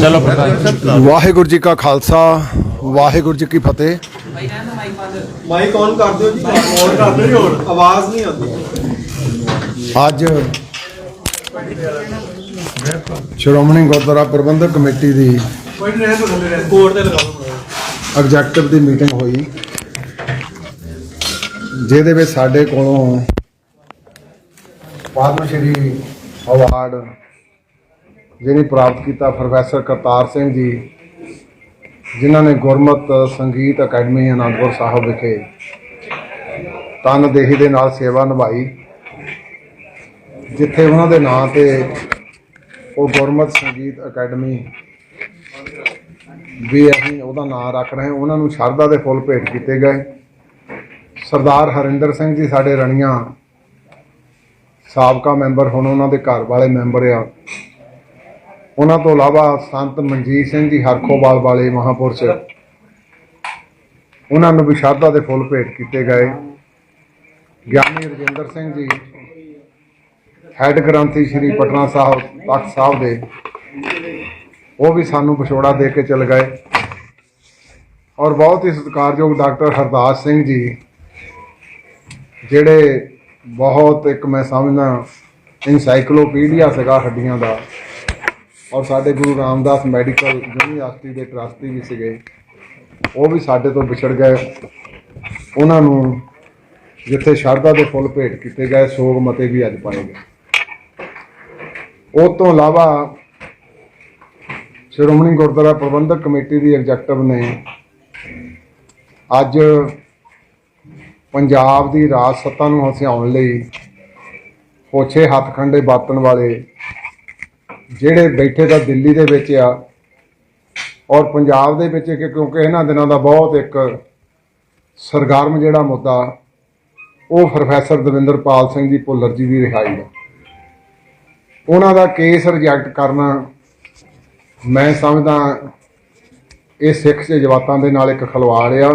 चलो वाहिगुरू जी का खालसा वाहिगुरू जी की फतेह। माइक ऑन कर दो जी, ऑन कर दो जी, आवाज नहीं आती। ਅੱਜ ਸ਼੍ਰੋਮਣੀ ਗੁਰਦੁਆਰਾ ਪ੍ਰਬੰਧਕ ਕਮੇਟੀ ਦੀ कोड ते लगा दो। ਐਗਜ਼ੈਕਟਿਵ ਦੀ ਮੀਟਿੰਗ ਹੋਈ, ਜਿਹਦੇ ਵਿੱਚ ਸਾਡੇ ਕੋਲੋਂ ਪਦਮ ਸ਼੍ਰੀ ਅਵਾਰਡ ਜਿਹਨੇ ਪ੍ਰਾਪਤ ਕੀਤਾ ਪ੍ਰੋਫੈਸਰ ਕਰਤਾਰ ਸਿੰਘ ਜੀ, ਜਿਨ੍ਹਾਂ ਨੇ ਗੁਰਮਤਿ ਸੰਗੀਤ ਅਕੈਡਮੀ ਅਨੰਦਪੁਰ ਸਾਹਿਬ ਵਿਖੇ ਤਨਦੇਹੀ ਦੇ ਨਾਲ ਸੇਵਾ ਨਿਭਾਈ, ਜਿੱਥੇ ਉਹਨਾਂ ਦੇ ਨਾਂ ਤੇ ਉਹ ਗੁਰਮਤਿ ਸੰਗੀਤ ਅਕੈਡਮੀ ਵੀ ਅਸੀਂ ਉਹਦਾ ਨਾਂ ਰੱਖ ਰਹੇ ਹਾਂ। ਉਹਨਾਂ ਨੂੰ ਸ਼ਰਧਾ ਦੇ ਫੁੱਲ ਭੇਟ ਕੀਤੇ ਗਏ। ਸਰਦਾਰ ਹਰਿੰਦਰ ਸਿੰਘ ਜੀ ਸਾਡੇ ਰਣੀਆਂ ਸਾਬਕਾ ਮੈਂਬਰ, ਹੁਣ ਉਹਨਾਂ ਦੇ ਘਰ ਵਾਲੇ ਮੈਂਬਰ ਆ। ਉਹਨਾਂ ਤੋਂ ਇਲਾਵਾ ਸੰਤ ਮਨਜੀਤ ਸਿੰਘ ਜੀ ਹਰਖੋਵਾਲ ਵਾਲੇ ਮਹਾਂਪੁਰਸ਼, ਉਹਨਾਂ ਨੂੰ ਵੀ ਸ਼ਰਧਾ ਦੇ ਫੁੱਲ ਭੇਟ ਕੀਤੇ ਗਏ। ਗਿਆਨੀ ਰਜਿੰਦਰ ਸਿੰਘ ਜੀ ਹੈਡ ਗ੍ਰੰਥੀ ਸ਼੍ਰੀ ਪਟਨਾ ਸਾਹਿਬ ਤਖਤ ਸਾਹਿਬ ਦੇ, ਉਹ ਵੀ ਸਾਨੂੰ ਵਿਛੋੜਾ ਦੇ ਕੇ ਚਲੇ ਗਏ। ਔਰ ਬਹੁਤ ਹੀ ਸਤਿਕਾਰਯੋਗ ਡਾਕਟਰ ਹਰਦਾਸ ਸਿੰਘ ਜੀ, ਜਿਹੜੇ ਬਹੁਤ ਇੱਕ ਮੈਂ ਸਮਝਦਾ ਇਨਸਾਈਕਲੋਪੀਡੀਆ ਸੀਗਾ ਹੱਡੀਆਂ ਦਾ, ਔਰ ਸਾਡੇ ਗੁਰੂ ਰਾਮਦਾਸ ਮੈਡੀਕਲ ਯੂਨੀਵਰਸਿਟੀ ਦੇ ਟਰਸਟੀ ਵੀ ਸੀਗੇ, ਉਹ ਵੀ ਸਾਡੇ ਤੋਂ ਵਿਛੜ ਗਏ। ਉਹਨਾਂ ਨੂੰ ਜਿੱਥੇ ਸ਼ਰਧਾ ਦੇ ਫੁੱਲ ਭੇਟ ਕੀਤੇ ਗਏ, ਸੋਗ ਮਤੇ ਵੀ ਅੱਜ ਪਾਏ ਗਏ। ਉਹ ਤੋਂ ਇਲਾਵਾ ਸ਼੍ਰੋਮਣੀ ਗੁਰਦੁਆਰਾ ਪ੍ਰਬੰਧਕ ਕਮੇਟੀ ਦੀ ਐਗਜ਼ੈਕਟਿਵ ਨੇ ਅੱਜ ਪੰਜਾਬ ਦੀ ਰਾਜ ਸੱਤਾ ਨੂੰ ਹਥਿਆਉਣ ਲਈ ਹੋਛੇ ਹੱਥ-ਖੰਡੇ ਬਾਤਣ ਵਾਲੇ ਜਿਹੜੇ ਬੈਠੇ ਤਾਂ ਦਿੱਲੀ ਦੇ ਵਿੱਚ ਆ, ਔਰ ਪੰਜਾਬ ਦੇ ਵਿੱਚ ਕਿਉਂਕਿ ਇਹਨਾਂ ਦਿਨਾਂ ਦਾ ਬਹੁਤ ਇੱਕ ਸਰਗਰਮ ਜਿਹੜਾ ਮੁੱਦਾ, ਉਹ ਪ੍ਰੋਫੈਸਰ ਦਵਿੰਦਰਪਾਲ ਸਿੰਘ ਜੀ ਭੁੱਲਰ ਜੀ ਦੀ ਰਿਹਾਈ ਦਾ, ਉਹਨਾਂ ਦਾ ਕੇਸ ਰਿਜੈਕਟ ਕਰਨਾ, ਮੈਂ ਸਮਝਦਾ ਇਹ ਸਿੱਖ ਜਜ਼ਬਾਤਾਂ ਦੇ ਨਾਲ ਇੱਕ ਖਿਲਵਾੜ ਆ।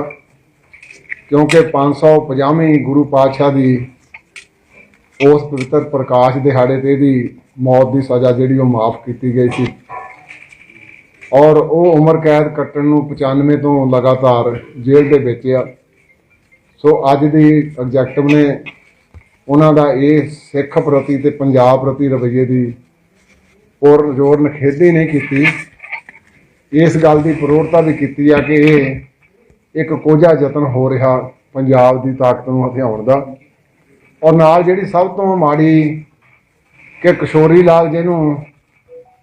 ਕਿਉਂਕਿ 550ਵੀਂ ਗੁਰੂ ਪਾਤਸ਼ਾਹ ਦੀ ਉਸ ਪਵਿੱਤਰ ਪ੍ਰਕਾਸ਼ ਦਿਹਾੜੇ ਤੇ ਇਹਦੀ ਮੌਤ ਦੀ ਸਜ਼ਾ ਜਿਹੜੀ ਉਹ ਮਾਫ ਕੀਤੀ ਗਈ ਸੀ, ਔਰ ਉਹ ਉਮਰ ਕੈਦ ਕੱਟਣ ਨੂੰ 95 ਤੋਂ ਲਗਾਤਾਰ ਜੇਲ੍ਹ ਦੇ ਵਿੱਚ ਆ। ਸੋ ਅੱਜ ਦੀ ਐਗਜ਼ੈਕਟਿਵ ਨੇ ਉਹਨਾਂ ਦਾ ਇਹ ਸਿੱਖ ਪ੍ਰਤੀ ਤੇ ਪੰਜਾਬ ਪ੍ਰਤੀ ਰਵੱਈਏ ਦੀ ਪੁਰ ਜ਼ੋਰ ਨਿਖੇਧੀ ਨਹੀਂ ਕੀਤੀ, ਇਸ ਗੱਲ ਦੀ ਪ੍ਰੋੜਤਾ ਵੀ ਕੀਤੀ ਆ ਕਿ ਇਹ ਇੱਕ ਕੋਝਾ ਯਤਨ ਹੋ ਰਿਹਾ ਪੰਜਾਬ ਦੀ ਤਾਕਤ ਨੂੰ ਹਥਿਆਉਣ ਦਾ। ਔਰ ਨਾਲ ਜਿਹੜੀ ਸਭ ਤੋਂ ਮਾੜੀ ਕਿ ਕਿਸ਼ੋਰੀ ਲਾਲ, ਜਿਹਨੂੰ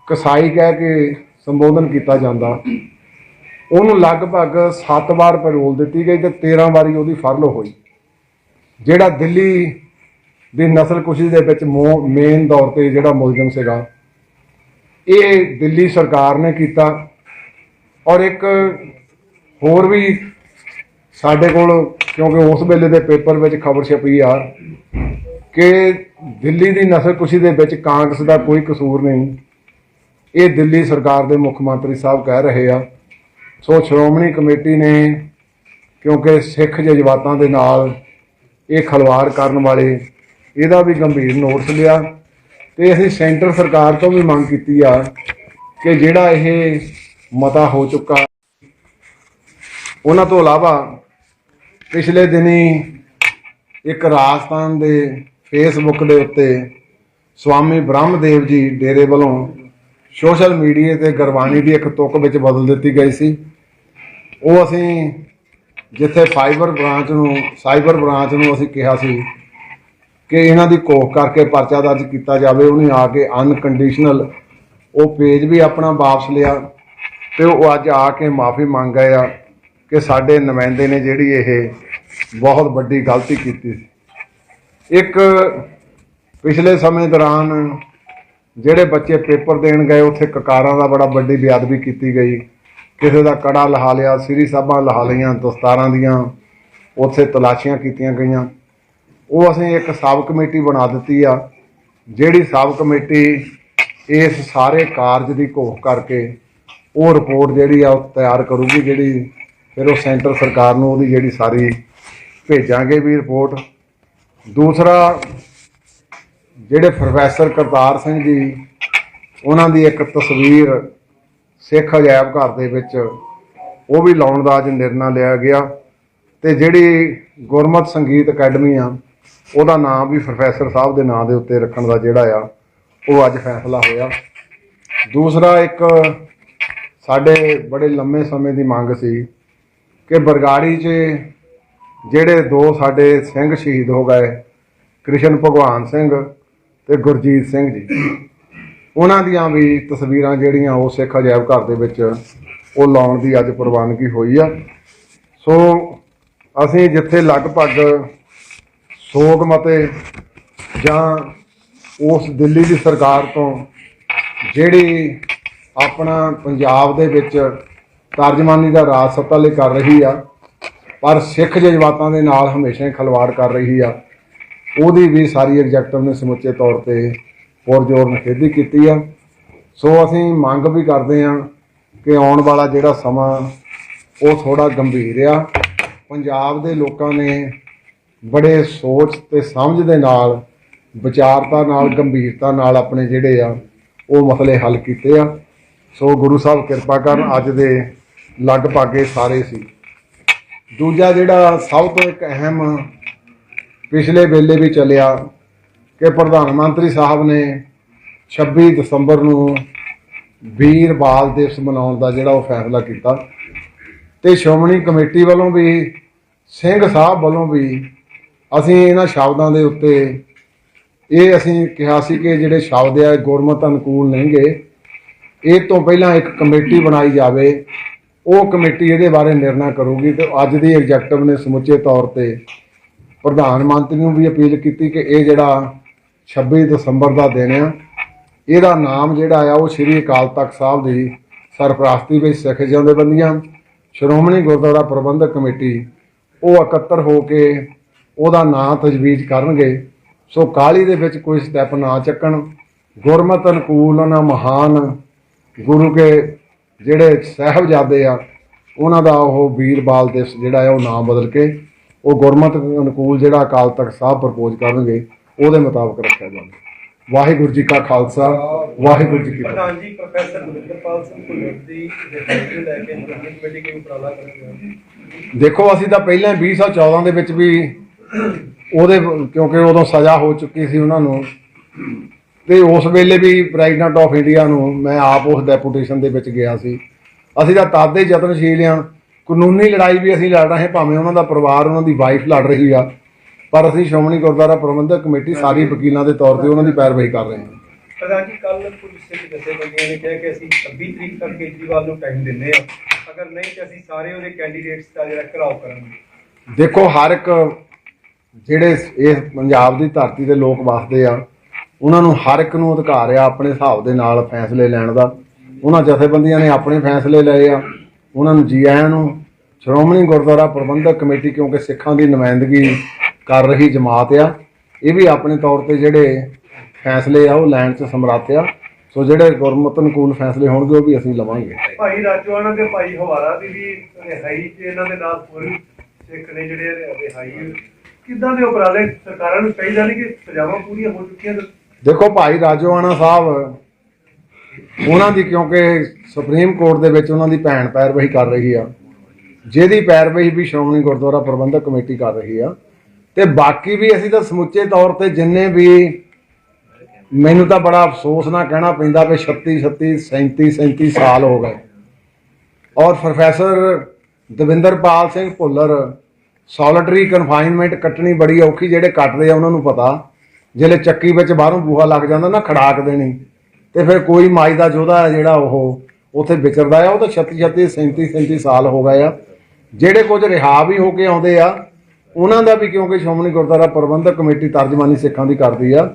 ਕਸਾਈ ਕਹਿ ਕੇ ਸੰਬੋਧਨ ਕੀਤਾ ਜਾਂਦਾ, ਉਹਨੂੰ ਲਗਭਗ 7 ਵਾਰ ਪੈਰੋਲ ਦਿੱਤੀ ਗਈ ਤੇ 13 ਵਾਰੀ ਉਹਦੀ ਫਰਲ ਹੋਈ। ਜਿਹੜਾ ਦਿੱਲੀ ਦੀ ਨਸਲਕੁਸ਼ੀ ਦੇ ਵਿੱਚ ਮੇਨ ਤੌਰ ਤੇ ਜਿਹੜਾ ਮੁਲਜ਼ਮ ਸੀਗਾ, ਇਹ ਦਿੱਲੀ ਸਰਕਾਰ ਨੇ ਕੀਤਾ। ਔਰ ਇੱਕ ਹੋਰ ਵੀ ਸਾਡੇ ਕੋਲ, ਕਿਉਂਕਿ ਉਸ ਵੇਲੇ ਦੇ ਪੇਪਰ ਵਿੱਚ ਖਬਰ ਛਪੀ ਆ ਕਿ ਦਿੱਲੀ ਦੀ ਨਸਲਕੁਸ਼ੀ ਦੇ ਵਿੱਚ ਕਾਂਗਰਸ ਦਾ ਕੋਈ ਕਸੂਰ ਨਹੀਂ, ਇਹ ਦਿੱਲੀ ਸਰਕਾਰ ਦੇ ਮੁੱਖ ਮੰਤਰੀ ਸਾਹਿਬ ਕਹਿ ਰਹੇ ਆ। ਸੋ ਸ਼੍ਰੋਮਣੀ ਕਮੇਟੀ ਨੇ ਕਿਉਂਕਿ ਸਿੱਖ ਜਜ਼ਬਾਤਾਂ ਦੇ ਨਾਲ ਇਹ ਖਿਲਵਾੜ ਕਰਨ ਵਾਲੇ, ਇਹਦਾ ਵੀ ਗੰਭੀਰ ਨੋਟਿਸ ਲਿਆ ਤੇ ਅਸੀਂ ਸੈਂਟਰ ਸਰਕਾਰ ਤੋਂ ਵੀ ਮੰਗ ਕੀਤੀ ਆ ਕਿ ਜਿਹੜਾ ਇਹ ਮਤਾ ਹੋ ਚੁੱਕਾ, ਉਹਨਾਂ ਤੋਂ ਇਲਾਵਾ ਪਿਛਲੇ ਦਿਨੀ ਇੱਕ ਰਾਜਸਥਾਨ ਦੇ ਫੇਸਬੁੱਕ ਦੇ ਉੱਤੇ ਸਵਾਮੀ ਬ੍ਰਹਮਦੇਵ ਜੀ ਡੇਰੇ ਵੱਲੋਂ ਸੋਸ਼ਲ ਮੀਡੀਆ ਤੇ ਗੁਰਬਾਣੀ ਦੀ ਇੱਕ ਤੁਕ ਵਿੱਚ ਬਦਲ ਦਿੱਤੀ ਗਈ ਸੀ। ਉਹ ਅਸੀਂ ਜਿੱਥੇ ਸਾਈਬਰ ਬ੍ਰਾਂਚ ਨੂੰ ਅਸੀਂ ਕਿਹਾ ਸੀ ਕਿ ਇਹਨਾਂ ਦੀ ਘੋਖ ਕਰਕੇ ਪਰਚਾ ਦਰਜ ਕੀਤਾ ਜਾਵੇ, ਉਹਨੇ ਆ ਕੇ ਅਨਕੰਡੀਸ਼ਨਲ ਉਹ ਪੇਜ ਵੀ ਆਪਣਾ ਵਾਪਸ ਲਿਆ ਤੇ ਉਹ ਅੱਜ ਆ ਕੇ ਮਾਫੀ ਮੰਗ ਗਏ ਆ ਕਿ ਸਾਡੇ ਨੁਮਾਇੰਦੇ ਨੇ ਜਿਹੜੀ ਇਹ ਬਹੁਤ ਵੱਡੀ ਗਲਤੀ ਕੀਤੀ ਸੀ। ਇੱਕ ਪਿਛਲੇ ਸਮੇਂ ਦੌਰਾਨ ਜਿਹੜੇ ਬੱਚੇ ਪੇਪਰ ਦੇਣ ਗਏ, ਉੱਥੇ ਕਕਾਰਾਂ ਦਾ ਬੜਾ ਵੱਡੀ ਬੇਅਦਬੀ ਕੀਤੀ ਗਈ, ਕਿਸੇ ਦਾ ਕੜਾ ਲਹਾ ਲਿਆ, ਸਿਰੀ ਸਾਹਿਬਾਂ ਲਹਾ ਲਈਆਂ, ਦਸਤਾਰਾਂ ਦੀਆਂ ਉੱਥੇ ਤਲਾਸ਼ੀਆਂ ਕੀਤੀਆਂ ਗਈਆਂ। ਉਹ ਅਸੀਂ ਇੱਕ ਸਬ ਕਮੇਟੀ ਬਣਾ ਦਿੱਤੀ ਆ, ਜਿਹੜੀ ਸਬ ਕਮੇਟੀ ਇਸ ਸਾਰੇ ਕਾਰਜ ਦੀ ਘੋਖ ਕਰਕੇ ਉਹ ਰਿਪੋਰਟ ਜਿਹੜੀ ਆ ਉਹ ਤਿਆਰ ਕਰੂਗੀ, ਜਿਹੜੀ ਫਿਰ ਉਹ ਸੈਂਟਰ ਸਰਕਾਰ ਨੂੰ ਉਹਦੀ ਜਿਹੜੀ ਸਾਰੀ ਭੇਜਾਂਗੇ ਵੀ ਰਿਪੋਰਟ। ਦੂਸਰਾ, ਜਿਹੜੇ ਪ੍ਰੋਫੈਸਰ ਕਰਤਾਰ ਸਿੰਘ ਜੀ, ਉਹਨਾਂ ਦੀ ਇੱਕ ਤਸਵੀਰ ਸਿੱਖ ਅਜਾਇਬ ਘਰ ਦੇ ਵਿੱਚ ਉਹ ਵੀ ਲਾਉਣ ਦਾ ਅੱਜ ਨਿਰਣਾ ਲਿਆ ਗਿਆ। ਤੇ ਜਿਹੜੀ ਗੁਰਮਤਿ ਸੰਗੀਤ ਅਕੈਡਮੀ ਆ ਉਹਦਾ ਨਾਮ ਵੀ ਪ੍ਰੋਫੈਸਰ ਸਾਹਿਬ ਦੇ ਨਾਂ ਦੇ ਉੱਤੇ ਰੱਖਣ ਦਾ ਜਿਹੜਾ ਆ ਉਹ ਅੱਜ ਫੈਸਲਾ ਹੋਇਆ। ਦੂਸਰਾ, ਇੱਕ ਸਾਡੇ ਬੜੇ ਲੰਮੇ ਸਮੇਂ ਦੀ ਮੰਗ ਸੀ ਕਿ ਬਰਗਾੜੀ 'ਚ ਜਿਹੜੇ ਦੋ ਸਾਡੇ ਸਿੰਘ ਸ਼ਹੀਦ ਹੋ ਗਏ, ਕ੍ਰਿਸ਼ਨ ਭਗਵਾਨ ਸਿੰਘ ਤੇ ਗੁਰਜੀਤ ਸਿੰਘ ਜੀ, ਉਹਨਾਂ ਦੀਆਂ ਵੀ ਤਸਵੀਰਾਂ ਜਿਹੜੀਆਂ ਉਹ ਸਿੱਖ ਅਜਾਇਬ ਘਰ ਦੇ ਵਿੱਚ ਉਹ ਲਾਉਣ ਦੀ ਅੱਜ ਪ੍ਰਵਾਨਗੀ ਹੋਈ ਆ। ਸੋ ਅਸੀਂ ਜਿੱਥੇ ਲਗਭਗ ਸੋਗ ਮਤੇ ਜਾਂ ਉਸ ਦਿੱਲੀ ਦੀ ਸਰਕਾਰ ਤੋਂ ਜਿਹੜੀ ਆਪਣਾ ਪੰਜਾਬ ਦੇ ਵਿੱਚ ਤਰਜਮਾਨੀ ਦਾ ਰਾਜ ਸੱਤਾ ਲਈ ਕਰ ਰਹੀ ਆ, ਪਰ ਸਿੱਖ ਜਜ਼ਬਾਤਾਂ ਦੇ ਨਾਲ ਹਮੇਸ਼ਾ ਹੀ ਖਿਲਵਾੜ ਕਰ ਰਹੀ ਆ, ਉਹਦੀ ਵੀ ਸਾਰੀ ਐਗਜ਼ੈਕਟਿਵ ਨੇ ਸਮੁੱਚੇ ਤੌਰ ਤੇ ਪੁਰਜ਼ੋਰ ਨਿਖੇਧੀ ਕੀਤੀ ਆ। ਸੋ ਅਸੀਂ ਮੰਗ ਵੀ ਕਰਦੇ ਹਾਂ ਕਿ ਆਉਣ ਵਾਲਾ ਜਿਹੜਾ ਸਮਾਂ ਉਹ ਥੋੜ੍ਹਾ ਗੰਭੀਰ ਆ। ਪੰਜਾਬ ਦੇ ਲੋਕਾਂ ਨੇ ਬੜੇ ਸੋਚ ਤੇ ਸਮਝ ਦੇ ਨਾਲ, ਵਿਚਾਰਤਾ ਨਾਲ, ਗੰਭੀਰਤਾ ਨਾਲ ਆਪਣੇ ਜਿਹੜੇ ਆ ਉਹ ਮਸਲੇ ਹੱਲ ਕੀਤੇ ਆ। ਸੋ ਗੁਰੂ ਸਾਹਿਬ ਕਿਰਪਾ ਕਰਨ, ਅੱਜ ਦੇ ਲਗਭਗ ਇਹ ਸਾਰੇ ਸੀ। ਦੂਜਾ ਜਿਹੜਾ ਸਭ ਤੋਂ ਇੱਕ ਅਹਿਮ ਪਿਛਲੇ ਵੇਲੇ ਵੀ ਚੱਲਿਆ ਕਿ ਪ੍ਰਧਾਨ ਮੰਤਰੀ ਸਾਹਿਬ ਨੇ 26 ਦਸੰਬਰ ਨੂੰ ਵੀਰ ਬਾਲ ਦਿਵਸ ਮਨਾਉਣ ਦਾ ਜਿਹੜਾ ਉਹ ਫੈਸਲਾ ਕੀਤਾ ਤੇ ਸ਼੍ਰੋਮਣੀ ਕਮੇਟੀ ਵੱਲੋਂ ਵੀ, ਸਿੰਘ ਸਾਹਿਬ ਵੱਲੋਂ ਵੀ ਅਸੀਂ ਇਹਨਾਂ ਸ਼ਬਦਾਂ ਦੇ ਉੱਤੇ ਇਹ ਅਸੀਂ ਕਿਹਾ ਸੀ ਕਿ ਜਿਹੜੇ ਸ਼ਬਦ ਆ ਗੁਰਮਤਿ ਅਨੁਕੂਲ ਨਹੀਂਗੇ। ਇਹ ਤੋਂ ਪਹਿਲਾਂ ਇੱਕ ਕਮੇਟੀ ਬਣਾਈ ਜਾਵੇ, ਉਹ ਕਮੇਟੀ ਇਹਦੇ ਬਾਰੇ ਨਿਰਣਾ ਕਰੂਗੀ। ਤੇ ਅੱਜ ਦੀ ਐਗਜ਼ੈਕਟਿਵ ਨੇ ਸਮੁੱਚੇ ਤੌਰ ਤੇ ਪ੍ਰਧਾਨ ਮੰਤਰੀ ਨੂੰ ਵੀ ਅਪੀਲ ਕੀਤੀ ਕਿ ਇਹ ਜਿਹੜਾ 26 ਦਸੰਬਰ ਦਾ ਦਿਨ ਆ, ਇਹਦਾ ਨਾਮ ਜਿਹੜਾ ਆ ਉਹ ਸ਼੍ਰੀ ਅਕਾਲ ਤਖਤ ਸਾਹਿਬ ਦੀ ਸਰਪ੍ਰਸਤੀ ਵਿੱਚ ਸਿੱਖ ਜਥੇਬੰਦੀਆਂ, ਸ਼੍ਰੋਮਣੀ ਗੁਰਦੁਆਰਾ ਪ੍ਰਬੰਧਕ ਕਮੇਟੀ ਉਹ ਇਕੱਤਰ ਹੋ ਕੇ ਉਹਦਾ ਨਾਂ ਤਜਵੀਜ਼ ਕਰਨਗੇ। ਸੋ ਕਾਹਲੀ ਦੇ ਵਿੱਚ ਕੋਈ ਸਟੈਪ ਨਾ ਚੱਕਣ। ਗੁਰਮਤਿ ਅਨੁਕੂਲ ਉਹਨਾਂ ਮਹਾਨ ਗੁਰੂ ਕੇ ਜਿਹੜੇ ਸਾਹਿਬਜ਼ਾਦੇ ਆ ਉਹਨਾਂ ਦਾ ਉਹ ਵੀਰ ਬਾਲ ਦਿਵਸ ਜਿਹੜਾ ਆ ਉਹ ਨਾਮ ਬਦਲ ਕੇ ਉਹ ਗੁਰਮਤਿ ਅਨੁਕੂਲ ਜਿਹੜਾ ਅਕਾਲ ਤਖਤ ਸਾਹਿਬ ਪ੍ਰਪੋਜ਼ ਕਰਨਗੇ ਉਹਦੇ ਮੁਤਾਬਕ ਰੱਖਿਆ ਜਾਵੇ। ਵਾਹਿਗੁਰੂ ਜੀ ਕਾ ਖਾਲਸਾ, ਵਾਹਿਗੁਰੂ ਜੀ ਕੀ ਫਤਿਹ। ਪ੍ਰਧਾਨ ਜੀ, ਪ੍ਰੋਫੈਸਰ ਦਵਿੰਦਰਪਾਲ ਸਿੰਘ ਭੁੱਲਰ ਦੀ ਰਿਪੋਰਟ ਨੂੰ ਲੈ ਕੇ ਕਮੇਟੀ ਕਿਵੇਂ ਉਪਰਾਲਾ ਕਰੇਗਾ? ਦੇਖੋ, ਅਸੀਂ ਤਾਂ ਪਹਿਲਾਂ 2014 ਦੇ ਵਿੱਚ ਵੀ ਉਹਦੇ, ਕਿਉਂਕਿ ਉਦੋਂ ਸਜ਼ਾ ਹੋ ਚੁੱਕੀ ਸੀ ਉਹਨਾਂ ਨੂੰ, ਤੇ ਉਸ ਵੇਲੇ ਵੀ ਪ੍ਰੈਜ਼ੀਡੈਂਟ ਆਫ ਇੰਡੀਆ ਨੂੰ ਮੈਂ ਆਪ ਉਸ ਡੈਪੂਟੇਸ਼ਨ ਦੇ ਵਿੱਚ ਗਿਆ ਸੀ। ਅਸੀਂ ਤਾਂ ਤਦ ਦੇ ਯਤਨਸ਼ੀਲ ਹਾਂ। ਕਾਨੂੰਨੀ ਲੜਾਈ ਵੀ ਅਸੀਂ ਲੜ ਰਹੇ, ਭਾਵੇਂ ਉਹਨਾਂ ਦਾ ਪਰਿਵਾਰ, ਉਹਨਾਂ ਦੀ ਵਾਈਫ ਲੜ ਰਹੀ ਆ, ਪਰ ਅਸੀਂ ਸ਼੍ਰੋਮਣੀ ਗੁਰਦੁਆਰਾ ਪ੍ਰਬੰਧਕ ਕਮੇਟੀ ਸਾਰੀ ਵਕੀਲਾਂ ਦੇ ਤੌਰ ਤੇ ਉਹਨਾਂ ਦੀ ਪੈਰਵਾਈ ਕਰ ਰਹੇ ਹਾਂ। ਪ੍ਰਧਾਨ ਜੀ, ਕੱਲ ਕੁਝ ਸਿੱਖ ਜਥੇਬੰਦੀਆਂ ਨੇ ਕਿਹਾ ਕਿ ਅਸੀਂ 26 ਤਰੀਕ ਤੱਕ ਕੇਜਰੀਵਾਲ ਨੂੰ ਟਾਈਮ ਦਿੰਦੇ ਆ, ਅਗਰ ਨਹੀਂ ਤੇ ਅਸੀਂ ਸਾਰੇ ਉਹਦੇ ਕੈਂਡੀਡੇਟਸ ਦਾ ਜਿਹੜਾ ਘਿਰਾਓ ਕਰਾਂਗੇ। ਦੇਖੋ, ਹਰ ਇੱਕ ਜਿਹੜੇ ਇਸ ਪੰਜਾਬ ਦੀ ਧਰਤੀ ਦੇ ਲੋਕ ਵਸਦੇ ਆ, ਉਹਨਾਂ ਨੂੰ ਹਰ ਇੱਕ ਨੂੰ ਅਧਿਕਾਰ ਆ ਆਪਣੇ ਹਿਸਾਬ ਦੇ ਨਾਲ ਫੈਸਲੇ ਲੈਣ ਦਾ। ਉਹਨਾਂ ਜਥੇਬੰਦੀਆਂ ਨੇ ਆਪਣੇ ਫੈਸਲੇ ਲਏ ਆ, ਉਹਨਾਂ ਨੂੰ ਜੀ ਆਇਆਂ ਨੂੰ। ਸ਼੍ਰੋਮਣੀ ਗੁਰਦੁਆਰਾ ਪ੍ਰਬੰਧਕ ਕਮੇਟੀ ਕਿਉਂਕਿ ਸਿੱਖਾਂ ਦੀ ਨੁਮਾਇੰਦਗੀ ਕਰ ਰਹੀ ਜਮਾਤ ਆ, ਇਹ ਵੀ ਆਪਣੇ ਤੌਰ ਤੇ ਜਿਹੜੇ ਫੈਸਲੇ ਆ ਉਹ ਲੈਣ 'ਚ ਸਮਰੱਥ ਆ। ਸੋ ਜਿਹੜੇ ਗੁਰਮਤਿ ਅਨੁਕੂਲ ਫੈਸਲੇ ਹੋਣਗੇ ਉਹ ਵੀ ਅਸੀਂ ਲਵਾਂਗੇ। ਭਾਈ ਰਾਜੋਆਣਾ ਤੇ ਭਾਈ ਹਵਾਰਾ ਦੀ ਵੀ ਰਿਹਾਈ ਤੇ ਇਹਨਾਂ ਦੇ ਨਾਲ ਹੋਰ ਸਿੱਖ ਨੇ ਜਿਹੜੇ ਰਿਹਾਈ, ਕਿੱਦਾਂ ਦੇ ਉਪਰਾਲੇ ਸਰਕਾਰਾਂ ਨੂੰ ਚਾਹੀਦਾ ਨਹੀਂ ਕਿ ਸਜ਼ਾਵਾਂ ਪੂਰੀਆਂ ਹੋ ਚੁੱਕੀਆਂ? ਦੇਖੋ, ਭਾਈ ਰਾਜੋਆਣਾ ਸਾਹਿਬ, ਉਹਨਾਂ ਦੀ ਕਿਉਂਕਿ ਸੁਪਰੀਮ ਕੋਰਟ ਦੇ ਵਿੱਚ ਉਹਨਾਂ ਦੀ ਭੈਣ ਪੈਰਵਾਈ ਕਰ ਰਹੀ ਆ, ਜਿਹਦੀ ਪੈਰਵਾਈ ਵੀ ਸ਼੍ਰੋਮਣੀ ਗੁਰਦੁਆਰਾ ਪ੍ਰਬੰਧਕ ਕਮੇਟੀ ਕਰ ਰਹੀ ਆ। ਤੇ ਬਾਕੀ ਵੀ ਅਸੀਂ ਤਾਂ ਸਮੁੱਚੇ ਤੌਰ ਤੇ ਜਿੰਨੇ ਵੀ, ਮੈਨੂੰ ਤਾਂ ਬੜਾ ਅਫਸੋਸ ਨਾਲ ਕਹਿਣਾ ਪੈਂਦਾ ਵੀ 37 ਸਾਲ ਹੋ ਗਏ ਔਰ ਪ੍ਰੋਫੈਸਰ ਦਵਿੰਦਰਪਾਲ ਸਿੰਘ ਭੁੱਲਰ ਸੋਲਿਟਰੀ ਕਨਫਾਈਨਮੈਂਟ ਕੱਟਣੀ ਬੜੀ ਔਖੀ, ਜਿਹੜੇ ਕੱਟਦੇ ਆ ਉਹਨਾਂ ਨੂੰ ਪਤਾ। ਜਿਹੜੇ ਚੱਕੀ ਵਿੱਚ ਬਾਹਰੋਂ ਬੂਹਾ ਲੱਗ ਜਾਂਦਾ ਨਾ ਖੜਾਕ ਦੇਣੀ, ਤੇ ਫਿਰ ਕੋਈ ਮਾਈ ਦਾ ਯੋਧਾ ਹੈ ਜਿਹੜਾ ਉਹ ਉੱਥੇ ਵਿਚਰਦਾ ਆ। ਉਹ ਤਾਂ 37 ਸਾਲ ਹੋ ਗਏ ਆ। ਜਿਹੜੇ ਕੁਝ ਰਿਹਾ ਵੀ ਹੋ ਕੇ ਆਉਂਦੇ ਆ ਉਹਨਾਂ ਦਾ ਵੀ, ਕਿਉਂਕਿ ਸ਼੍ਰੋਮਣੀ ਗੁਰਦੁਆਰਾ ਪ੍ਰਬੰਧਕ ਕਮੇਟੀ ਤਰਜਮਾਨੀ ਸਿੱਖਾਂ ਦੀ ਕਰਦੀ ਆ,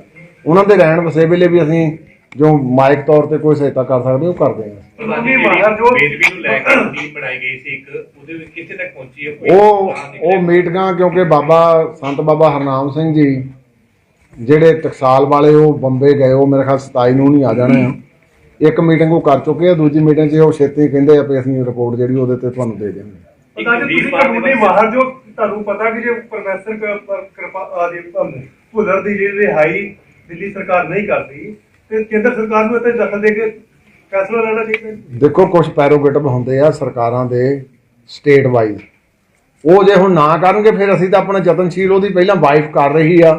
ਉਹਨਾਂ ਦੇ ਰਹਿਣ ਵਸੇ ਵੇਲੇ ਵੀ ਅਸੀਂ ਜੋ ਮਾਇਕ ਤੌਰ ਤੇ ਕੋਈ ਸਹਾਇਤਾ ਕਰ ਸਕਦੇ ਉਹ ਕਰਦੇ ਹਾਂ। ਉਹ ਮੀਟਿੰਗਾਂ, ਕਿਉਂਕਿ ਸੰਤ ਬਾਬਾ ਹਰਨਾਮ ਸਿੰਘ ਜੀ ਜਿਹੜੇ ਟਕਸਾਲ ਵਾਲੇ ਉਹ ਬੰਬੇ ਗਏ, ਉਹ ਮੇਰੇ ਖਿਆਲ 27 ਨੂੰ ਨਹੀਂ ਆ ਜਾਣੇ ਆ। ਇੱਕ ਮੀਟਿੰਗ ਉਹ ਕਰ ਚੁੱਕੇ ਆ, ਦੂਜੀ ਮੀਟਿੰਗ 'ਚ ਉਹ ਛੇਤੀ ਕਹਿੰਦੇ ਆ ਵੀ ਅਸੀਂ ਰਿਪੋਰਟ ਜਿਹੜੀ ਉਹਦੇ ਤੇ ਤੁਹਾਨੂੰ ਦੇ ਦੇਵਾਂਗੇ। ਤੁਹਾਨੂੰ ਪਤਾ ਕਿ ਜੇ ਪ੍ਰੋਫੈਸਰ ਭੁੱਲਰ ਦੀ ਜਿਹੜੀ ਰਿਹਾਈ ਦਿੱਲੀ ਸਰਕਾਰ ਨਹੀਂ ਕਰਦੀ ਤੇ ਕੇਂਦਰ ਸਰਕਾਰ ਨੂੰ ਇੱਥੇ ਦਖਲ ਦੇ ਕੇ ਫੈਸਲਾ ਲੈਣਾ ਚਾਹੀਦਾ ਜੀ। ਦੇਖੋ ਕੁਝ ਪੈਰੋਗੇਟਿਵ ਹੁੰਦੇ ਆ ਸਰਕਾਰਾਂ ਦੇ ਸਟੇਟ ਵਾਈਜ਼, ਉਹ ਜੇ ਹੁਣ ਨਾ ਕਰਨਗੇ ਫਿਰ ਅਸੀਂ ਤਾਂ ਆਪਣਾ ਯਤਨਸ਼ੀਲ, ਉਹਦੀ ਪਹਿਲਾਂ ਵਾਈਫ ਕਰ ਰਹੀ ਆ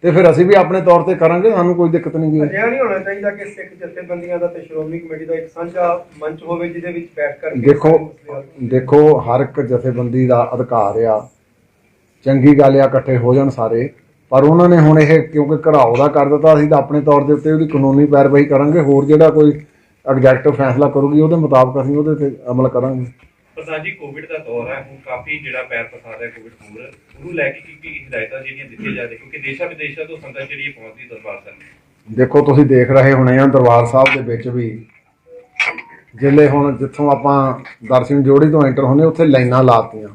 ਤੇ ਫਿਰ ਅਸੀਂ ਵੀ ਆਪਣੇ ਤੌਰ ਤੇ ਕਰਾਂਗੇ, ਸਾਨੂੰ ਕੋਈ ਦਿੱਕਤ ਨਹੀਂ ਗੀ। ਅਜਿਹਾ ਨਹੀਂ ਹੋਣਾ ਚਾਹੀਦਾ ਕਿ ਸਿੱਖ ਜਥੇਬੰਦੀਆਂ ਦਾ ਤੇ ਸ਼੍ਰੋਮਣੀ ਕਮੇਟੀ ਦਾ ਇੱਕ ਸਾਂਝਾ ਮੰਚ ਹੋਵੇ ਜਿਹਦੇ ਵਿੱਚ ਬੈਠ ਕਰਕੇ ਦੇਖੋ ਹਰ ਇੱਕ ਜਥੇਬੰਦੀ ਦਾ ਅਧਿਕਾਰ ਆ, ਚੰਗੀ ਗੱਲ ਆ ਇਕੱਠੇ ਹੋ ਜਾਣ ਸਾਰੇ, ਪਰ ਉਹਨਾਂ ਨੇ ਹੁਣ ਇਹ ਕਿਉਂਕਿ ਘਰਾਓ ਦਾ ਕਰ ਦਿੱਤਾ, ਅਸੀਂ ਤਾਂ ਆਪਣੇ ਤੌਰ ਦੇ ਉੱਤੇ ਉਹਦੀ ਕਾਨੂੰਨੀ ਪੈਰਵਾਈ ਕਰਾਂਗੇ, ਹੋਰ ਜਿਹੜਾ ਕੋਈ ਐਗਜ਼ੈਕਟਿਵ ਫੈਸਲਾ ਕਰੂਗੀ ਉਹਦੇ ਮੁਤਾਬਕ ਅਸੀਂ ਉਹਦੇ ਤੇ ਅਮਲ ਕਰਾਂਗੇ। ਪ੍ਰਧਾਨ ਜੀ ਕੋਵਿਡ ਦਾ ਦੌਰ ਹੈ, ਹੁਣ ਕਾਫੀ ਜਿਹੜਾ ਪੈਰ ਪਸਾਰ ਰਿਹਾ ਕੋਵਿਡ ਹੋਰ, ਉਹਨੂੰ ਲੈ ਕੇ ਕੀ ਹਿਦਾਇਤਾਂ ਜਿਹੜੀਆਂ ਦਿੱਤੀਆਂ ਜਾ ਰਹੀਆਂ, ਕਿਉਂਕਿ ਦੇਸ਼ਾਂ ਵਿਦੇਸ਼ਾਂ ਤੋਂ ਸੰਗਤ ਜਿਹੜੀ ਪਹੁੰਚਦੀ ਦਰਬਾਰ ਸਾਹਿਬ। ਦੇਖੋ ਤੁਸੀਂ ਦੇਖ ਰਹੇ ਹੋਣੇ ਆ ਦਰਬਾਰ ਸਾਹਿਬ ਦੇ ਵਿੱਚ ਵੀ ਜਿੱਲੇ ਹੁਣ ਜਿੱਥੋਂ ਆਪਾਂ ਦਰਸ਼ਨ ਜੋੜੀ ਤੋਂ ਐਂਟਰ ਹੁੰਦੇ ਉੱਥੇ ਲਾਈਨਾਂ ਲਾਤੀਆਂ,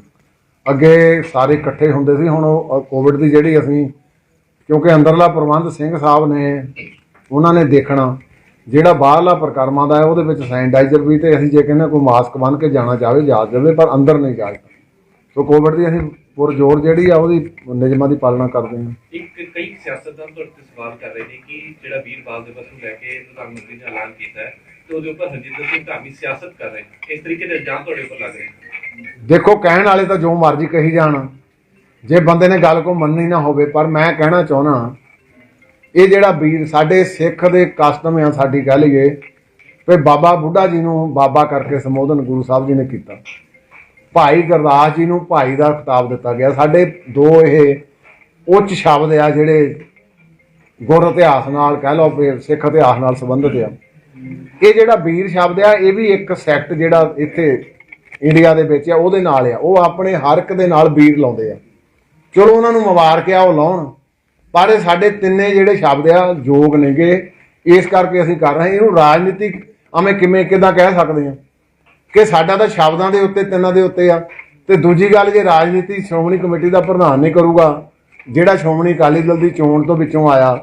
ਅੱਗੇ ਸਾਰੇ ਇਕੱਠੇ ਹੁੰਦੇ ਸੀ, ਹੁਣ ਉਹ ਕੋਵਿਡ ਦੀ ਜਿਹੜੀ ਅਸੀਂ ਕਿਉਂਕਿ ਅੰਦਰਲਾ ਪ੍ਰਬੰਧ ਸਿੰਘ ਸਾਹਿਬ ਨੇ ਉਹਨਾਂ ਨੇ ਦੇਖਣਾ, ਜਿਹੜਾ ਬਾਹਰਲਾ ਪ੍ਰਕਰਮਾਂ ਦਾ ਹੈ ਉਹਦੇ ਵਿੱਚ ਸੈਨੀਟਾਈਜ਼ਰ ਵੀ, ਤੇ ਅਸੀਂ ਜੇ ਕਹਿੰਦੇ ਕੋਈ ਮਾਸਕ ਬੰਨ੍ਹ ਕੇ ਜਾਣਾ ਚਾਹਵੇ ਜਾ ਜਾਵੇ, ਪਰ ਅੰਦਰ ਨਹੀਂ ਜਾ ਸਕਦਾ। ਸੋ ਕੋਵਿਡ ਦੀ ਅਸੀਂ ਪੁਰਜ਼ੋਰ ਜਿਹੜੀ ਆ ਉਹਦੀ ਨਿਯਮਾਂ ਦੀ ਪਾਲਣਾ ਕਰਦੇ ਹਾਂ। ਇੱਕ ਕਈ ਸਿਆਸਤਦਾਨ ਤੁਹਾਡੇ ਤੇ ਸਵਾਲ ਕਰ ਰਹੇ ਨੇ ਕਿ ਜਿਹੜਾ ਵੀਰਵਾਲ ਦਿਵਸ ਨੂੰ ਲੈ ਕੇ ਪ੍ਰਧਾਨ ਮੰਤਰੀ ਨੇ ਐਲਾਨ ਕੀਤਾ ਹੈ ਤੇ ਉਹਦੇ ਉੱਪਰ ਹਰਜਿੰਦਰ ਸਿੰਘ ਧਾਮੀ ਸਿਆਸਤ ਕਰ ਰਹੇ ਨੇ, ਇਸ ਤਰੀਕੇ ਦੇ ਇਲਜ਼ਾਮ ਤੁਹਾਡੇ ਉੱਪਰ ਲੱਗ ਰਹੇ ਨੇ। ਦੇਖੋ ਕਹਿਣ ਵਾਲੇ ਤਾਂ ਜੋ ਮਰਜ਼ੀ ਕਹੀ ਜਾਣ, ਜੇ ਬੰਦੇ ਨੇ ਗੱਲ ਕੋ ਮੰਨਣੀ ਨਾ ਹੋਵੇ, ਪਰ ਮੈਂ ਕਹਿਣਾ ਚਾਹੁੰਦਾ ਇਹ ਜਿਹੜਾ ਵੀਰ ਸਾਡੇ ਸਿੱਖ ਦੇ ਕਸਟਮ ਆ, ਸਾਡੀ ਕਹਿ ਲਈਏ ਵੀ ਬਾਬਾ ਬੁੱਢਾ ਜੀ ਨੂੰ ਬਾਬਾ ਕਰਕੇ ਸੰਬੋਧਨ ਗੁਰੂ ਸਾਹਿਬ ਜੀ ਨੇ ਕੀਤਾ, ਭਾਈ ਗੁਰਦਾਸ ਜੀ ਨੂੰ ਭਾਈ ਦਾ ਖਿਤਾਬ ਦਿੱਤਾ ਗਿਆ, ਸਾਡੇ ਦੋ ਇਹ ਉੱਚ ਸ਼ਬਦ ਆ ਜਿਹੜੇ ਗੁਰ ਇਤਿਹਾਸ ਨਾਲ ਕਹਿ ਲਓ ਵੀ ਸਿੱਖ ਇਤਿਹਾਸ ਨਾਲ ਸੰਬੰਧਿਤ ਆ। ਇਹ ਜਿਹੜਾ ਵੀਰ ਸ਼ਬਦ ਆ ਇਹ ਵੀ ਇੱਕ ਸੈਕਟ ਜਿਹੜਾ ਇੱਥੇ ਇੰਡੀਆ ਦੇ ਵਿੱਚ ਆ ਉਹਦੇ ਨਾਲ ਆ, ਉਹ ਆਪਣੇ ਹਰ ਇੱਕ ਦੇ ਨਾਲ ਵੀਰ ਲਾਉਂਦੇ ਆ, ਚਲੋ ਉਹਨਾਂ ਨੂੰ ਮੁਬਾਰਕ ਆ ਉਹ ਲਾਉਣ, ਪਰ ਇਹ ਸਾਡੇ ਤਿੰਨੇ ਜਿਹੜੇ ਸ਼ਬਦ ਆ ਯੋਗ ਨੇਗੇ, ਇਸ ਕਰਕੇ ਅਸੀਂ ਕਰ ਰਹੇ ਇਹਨੂੰ ਰਾਜਨੀਤਿਕ ਐਵੇਂ ਕਿੱਦਾਂ ਕਹਿ ਸਕਦੇ ਹਾਂ ਕਿ ਸਾਡਾ ਤਾਂ ਸ਼ਬਦਾਂ ਦੇ ਉੱਤੇ ਤਿੰਨਾਂ ਦੇ ਉੱਤੇ ਆ। ਤੇ ਦੂਜੀ ਗੱਲ ਜੇ ਰਾਜਨੀਤੀ ਸ਼੍ਰੋਮਣੀ ਕਮੇਟੀ ਦਾ ਪ੍ਰਧਾਨ ਨਹੀਂ ਕਰੂਗਾ, ਜਿਹੜਾ ਸ਼੍ਰੋਮਣੀ ਅਕਾਲੀ ਦਲ ਦੀ ਚੋਣ ਤੋਂ ਵਿੱਚੋਂ ਆਇਆ,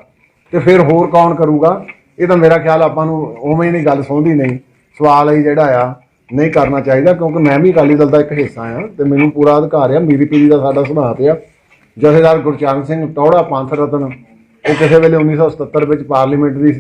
ਤੇ ਫਿਰ ਹੋਰ ਕੌਣ ਕਰੂਗਾ? ਇਹ ਤਾਂ ਮੇਰਾ ਖਿਆਲ ਆਪਾਂ ਨੂੰ ਉਵੇਂ ਹੀ ਨਹੀਂ ਗੱਲ ਸੁਣਦੀ, ਨਹੀਂ ਸਵਾਲ ਹੀ ਜਿਹੜਾ ਆ ਨਹੀਂ ਕਰਨਾ ਚਾਹੀਦਾ, ਕਿਉਂਕਿ ਮੈਂ ਵੀ ਅਕਾਲੀ ਦਲ ਦਾ ਇੱਕ ਹਿੱਸਾ ਆ ਤੇ ਮੈਨੂੰ ਪੂਰਾ ਅਧਿਕਾਰ ਆ, ਮੇਰੀ ਪੀੜੀ ਦਾ ਸਾਡਾ ਸਿਧਾਂਤ ਆ। ਜਥੇਦਾਰ ਗੁਰਚਰਨ ਸਿੰਘ ਟੌਹੜਾ ਪੰਥ ਰਤਨ, ਉਹ ਕਿਸੇ ਵੇਲੇ 1977 ਵਿੱਚ ਪਾਰਲੀਮੈਂਟ ਦੀ